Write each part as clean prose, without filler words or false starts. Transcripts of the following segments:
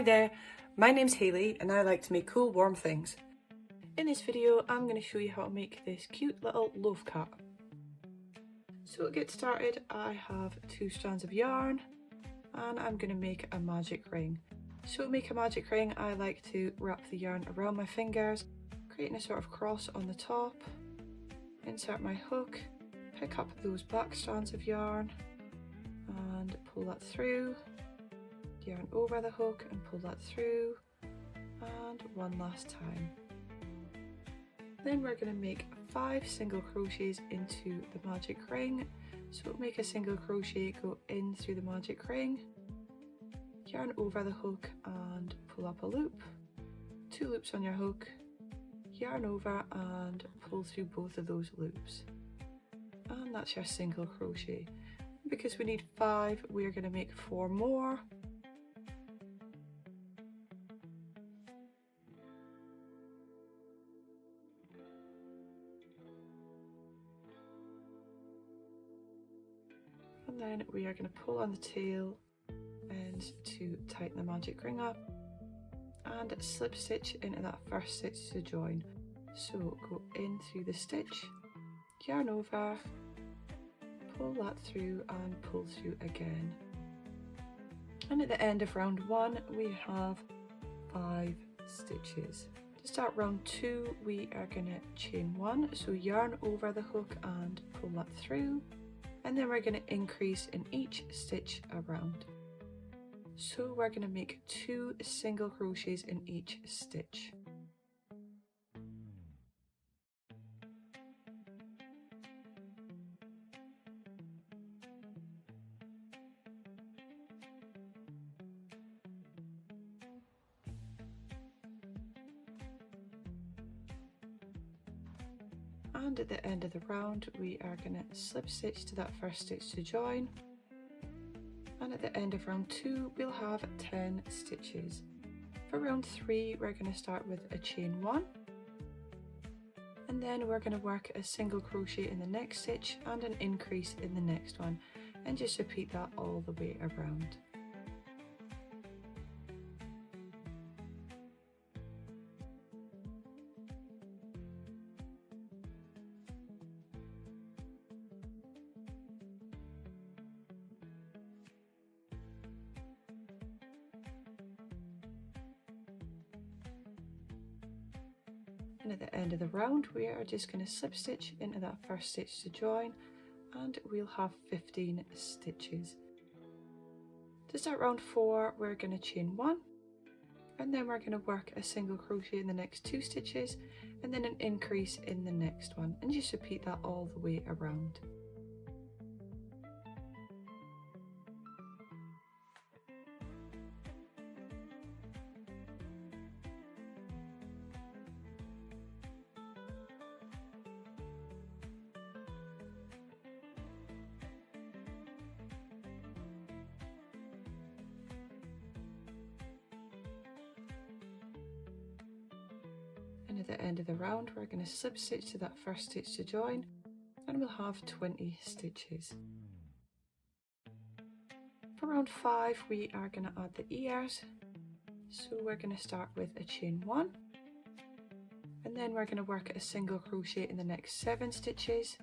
Hi there, my name's Hayley and I like to make cool warm things. In this video I'm going to show you how to make this cute little loaf cut. So to get started I have 2 strands of yarn and I'm going to make a magic ring. So to make a magic ring I like to wrap the yarn around my fingers, creating a sort of cross on the top, insert my hook, pick up those black strands of yarn and pull that through, yarn over the hook and pull that through, and one last time. Then we're going to make 5 single crochets into the magic ring. So make a single crochet, go in through the magic ring, yarn over the hook and pull up a loop, 2 loops on your hook, yarn over and pull through both of those loops, and that's your single crochet. Because we need 5, we're going to make 4 more. And then we are going to pull on the tail end to tighten the magic ring up and slip stitch into that first stitch to join. So go in through the stitch, yarn over, pull that through and pull through again. And at the end of round 1 we have 5 stitches. To start round 2 we are going to chain 1, so yarn over the hook and pull that through, and then we're going to increase in each stitch around. So we're going to make 2 single crochets in each stitch. And at the end of the round we are going to slip stitch to that first stitch to join, and at the end of round 2 we'll have 10 stitches. For round 3 we're going to start with a chain 1, and then we're going to work a single crochet in the next stitch and an increase in the next one, and just repeat that all the way around. And at the end of the round we are just going to slip stitch into that first stitch to join, and we'll have 15 stitches. To start round 4 we're going to chain 1, and then we're going to work a single crochet in the next 2 stitches and then an increase in the next one, and just repeat that all the way around. And at the end of the round we're going to slip stitch to that first stitch to join, and we'll have 20 stitches. For round 5 we are going to add the ears, so we're going to start with a chain 1, and then we're going to work a single crochet in the next 7 stitches,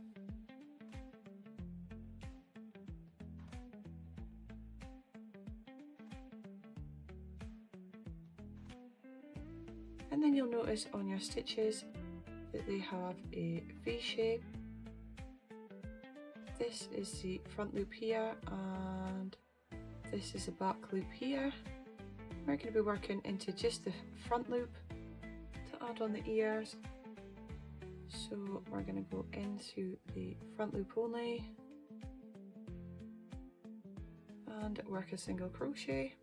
and then you'll notice on your stitches that they have a V shape. This is the front loop here and this is the back loop here. We're going to be working into just the front loop to add on the ears. So we're going to go into the front loop only and work a single crochet.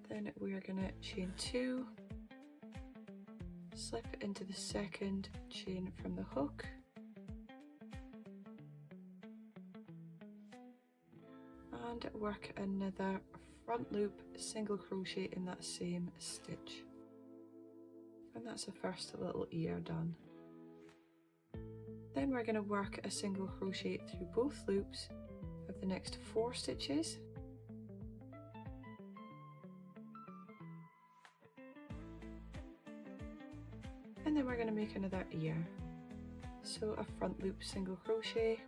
Then we are going to chain 2, slip into the second chain from the hook, and work another front loop single crochet in that same stitch, and that's the first little ear done. Then we're going to work a single crochet through both loops of the next 4 stitches, and then we're going to make another ear. So a front loop single crochet,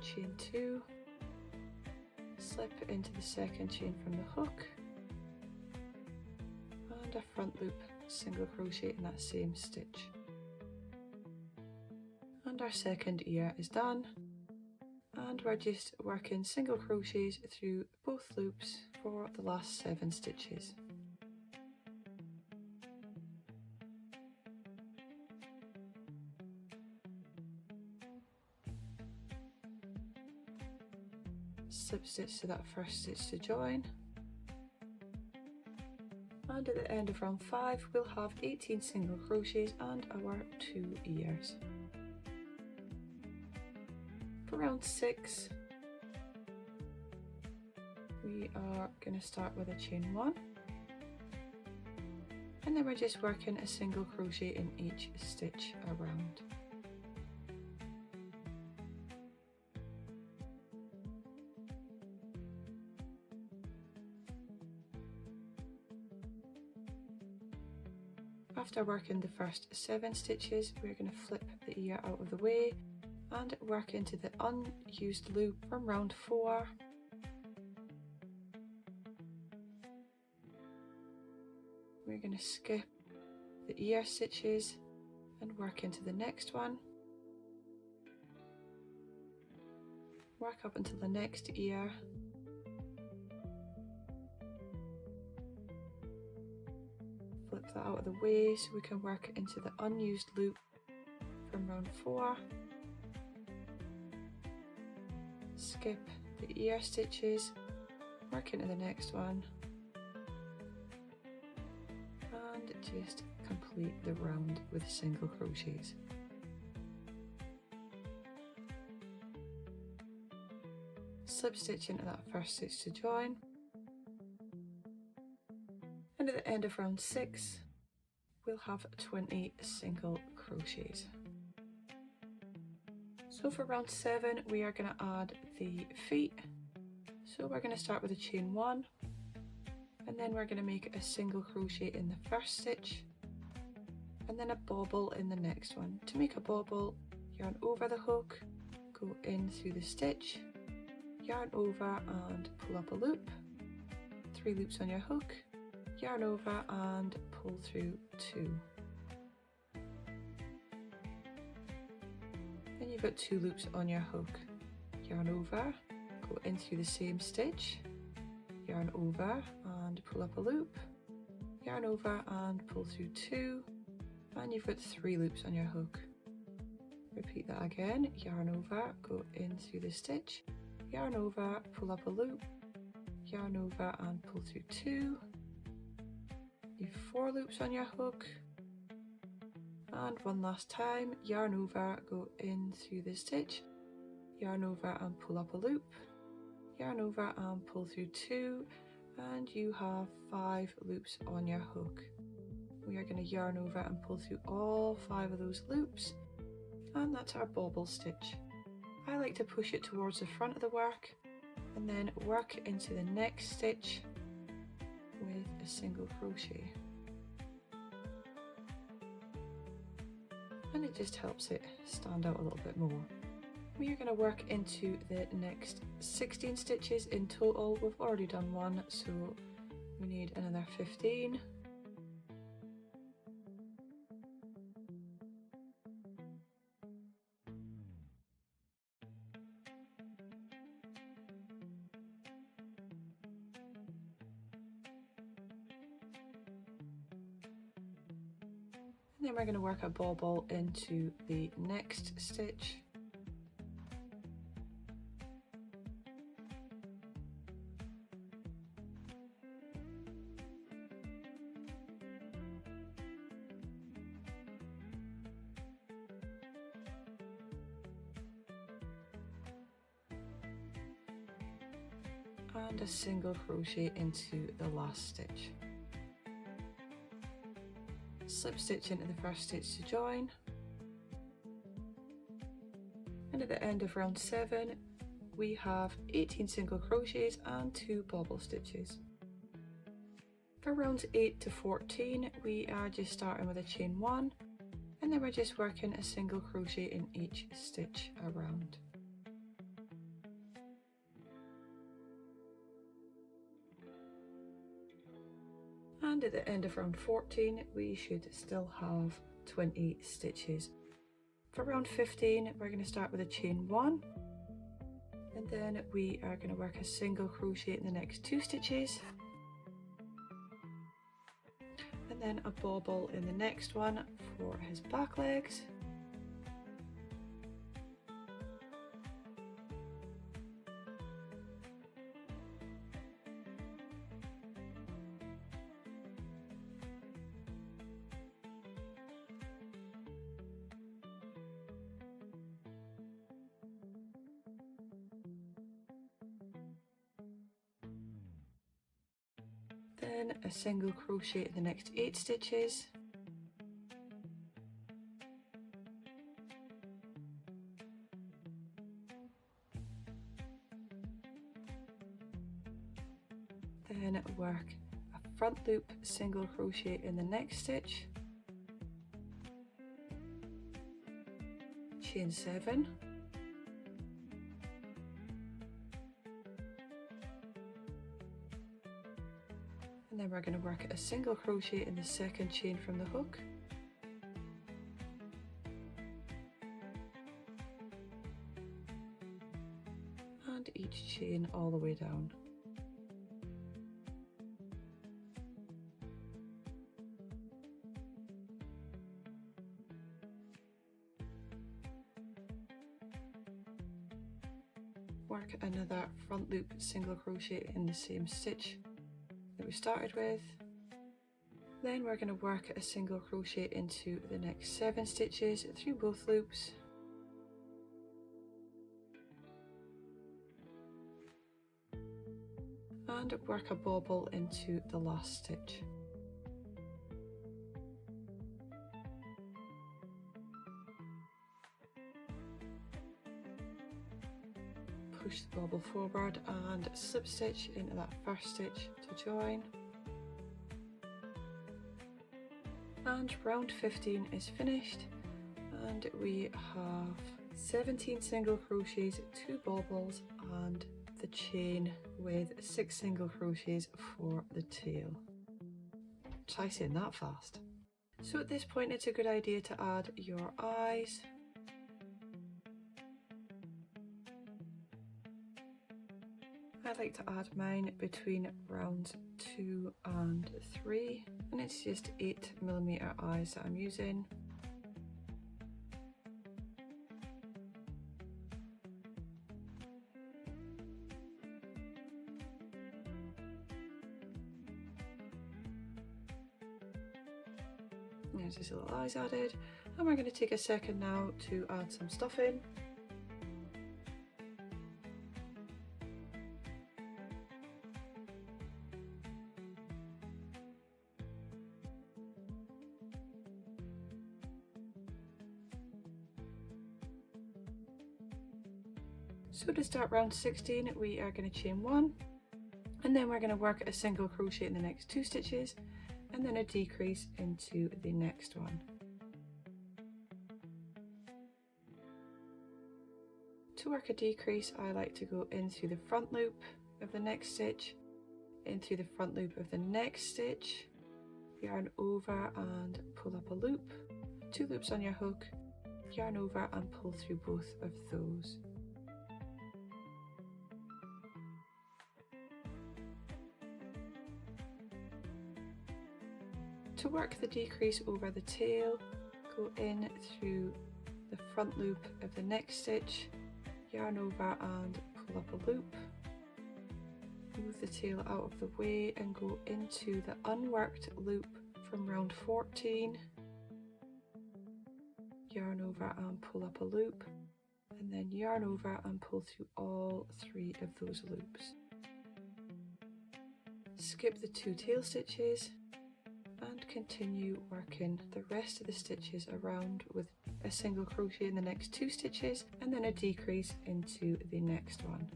chain 2, slip into the second chain from the hook, and a front loop single crochet in that same stitch. And our second ear is done, and we're just working single crochets through both loops for the last 7 stitches. Slip stitch to that first stitch to join, and at the end of round 5 we'll have 18 single crochets and our 2 ears. For round 6 we are going to start with a chain 1, and then we're just working a single crochet in each stitch around. After working the first 7 stitches, we're going to flip the ear out of the way and work into the unused loop from round 4. We're going to skip the ear stitches and work into the next one. Work up until the next ear. Flip that out of the way so we can work into the unused loop from round 4. Skip the ear stitches, work into the next one, and just complete the round with single crochets. Slip stitch into that first stitch to join, and at the end of round 6 we'll have 20 single crochets. So for round 7 we are going to add the feet. So we're going to start with a chain 1, and then we're going to make a single crochet in the first stitch and then a bobble in the next one. To make a bobble, yarn over the hook, go in through the stitch, yarn over and pull up a loop, 3 loops on your hook, yarn over and pull through 2. Then you've got 2 loops on your hook, yarn over, go in through the same stitch, yarn over and pull up a loop, yarn over and pull through 2, and you've got 3 loops on your hook. Repeat that again, yarn over, go in through the stitch, yarn over, pull up a loop, yarn over and pull through 2, you've 4 loops on your hook, and one last time, yarn over, go in through the stitch, yarn over and pull up a loop, yarn over and pull through 2, and you have 5 loops on your hook. We are going to yarn over and pull through all 5 of those loops, and that's our bobble stitch. I like to push it towards the front of the work and then work into the next stitch with a single crochet, and it just helps it stand out a little bit more. We are going to work into the next 16 stitches in total. We've already done 1, so we need another 15. And then we're going to work a bobble into the next stitch. And a single crochet into the last stitch. Slip stitch into the first stitch to join, and at the end of round 7 we have 18 single crochets and 2 bobble stitches. For rounds 8 to 14 we are just starting with a chain 1, and then we're just working a single crochet in each stitch around. And at the end of round 14 we should still have 20 stitches. For round 15 we're going to start with a chain 1, and then we are going to work a single crochet in the next 2 stitches, and then a bobble in the next one for his back legs. Then a single crochet in the next 8 stitches, then work a front loop single crochet in the next stitch, chain 7, and then we're going to work a single crochet in the second chain from the hook, and each chain all the way down. Work another front loop single crochet in the same stitch that we started with. Then we're going to work a single crochet into the next 7 stitches through both loops, and work a bobble into the last stitch. Push the bobble forward and slip stitch into that first stitch to join. And round 15 is finished, and we have 17 single crochets, 2 bobbles, and the chain with 6 single crochets for the tail. Try saying that fast. So at this point it's a good idea to add your eyes. I like to add mine between rounds 2 and 3, and it's just 8mm eyes that I'm using. There's these little eyes added, and we're going to take a second now to add some stuffing. So to start round 16 we are going to chain 1, and then we're going to work a single crochet in the next 2 stitches, and then a decrease into the next one. To work a decrease I like to go in through the front loop of the next stitch, in through the front loop of the next stitch, yarn over and pull up a loop, 2 loops on your hook, yarn over and pull through both of those. To work the decrease over the tail, go in through the front loop of the next stitch, yarn over and pull up a loop, move the tail out of the way and go into the unworked loop from round 14, yarn over and pull up a loop, and then yarn over and pull through all 3 of those loops. Skip the 2 tail stitches and continue working the rest of the stitches around with a single crochet in the next 2 stitches and then a decrease into the next one.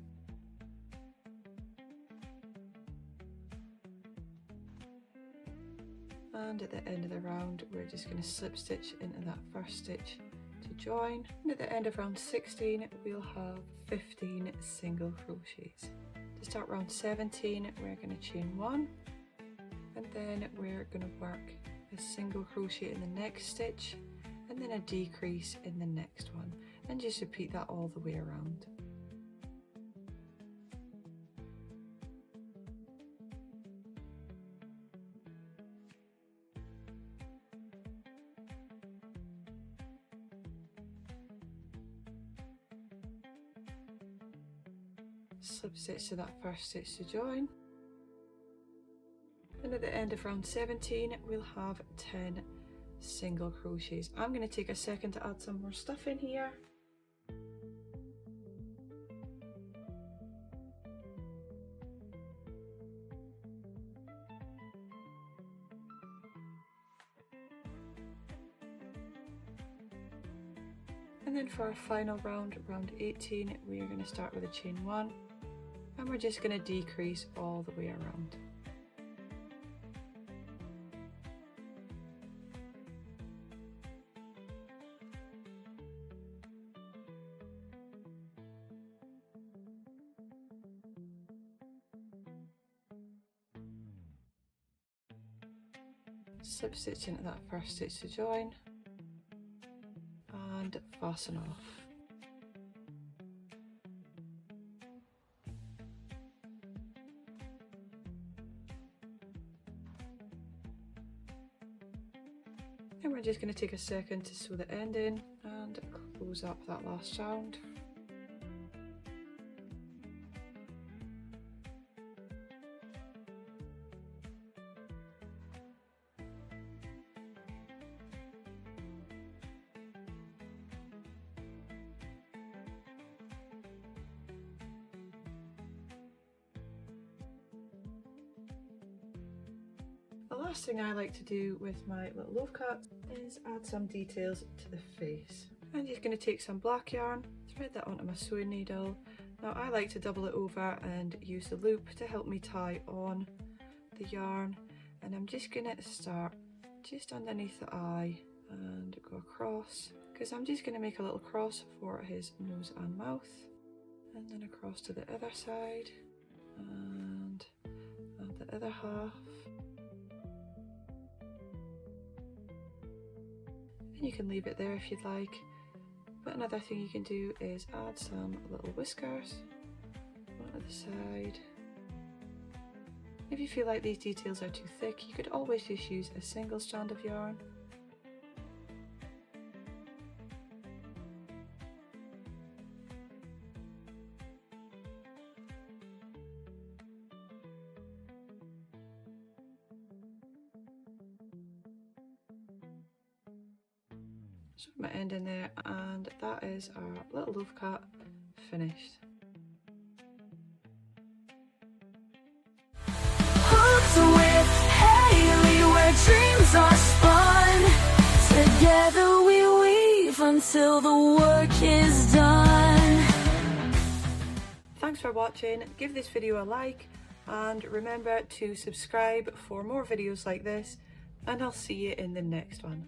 and at the end of the round we're just going to slip stitch into that first stitch to join, and at the end of round 16 we'll have 15 single crochets. To start round 17 we're going to chain 1, and then we're going to work a single crochet in the next stitch and then a decrease in the next one, and just repeat that all the way around. Slip stitch to that first stitch to join, and at the end of round 17 we'll have 10 single crochets. I'm going to take a second to add some more stuff in here. And then for our final round, round 18, we are going to start with a chain 1, and we're just going to decrease all the way around. Slip stitch into that first stitch to join, and fasten off. And we're just going to take a second to sew the end in and close up that last round. The last thing I like to do with my little loaf cut is add some details to the face. I'm just going to take some black yarn, thread that onto my sewing needle. Now I like to double it over and use the loop to help me tie on the yarn, and I'm just going to start just underneath the eye and go across, because I'm just going to make a little cross for his nose and mouth, and then across to the other side and the other half. You can leave it there if you'd like, but another thing you can do is add some little whiskers onto the side. If you feel like these details are too thick, you could always just use a single strand of yarn. So my end in there, and that is our little loaf cut finished. Hooked with Haley, where dreams are spun. Together we weave until the work is done. Thanks for watching. Give this video a like, and remember to subscribe for more videos like this, and I'll see you in the next one.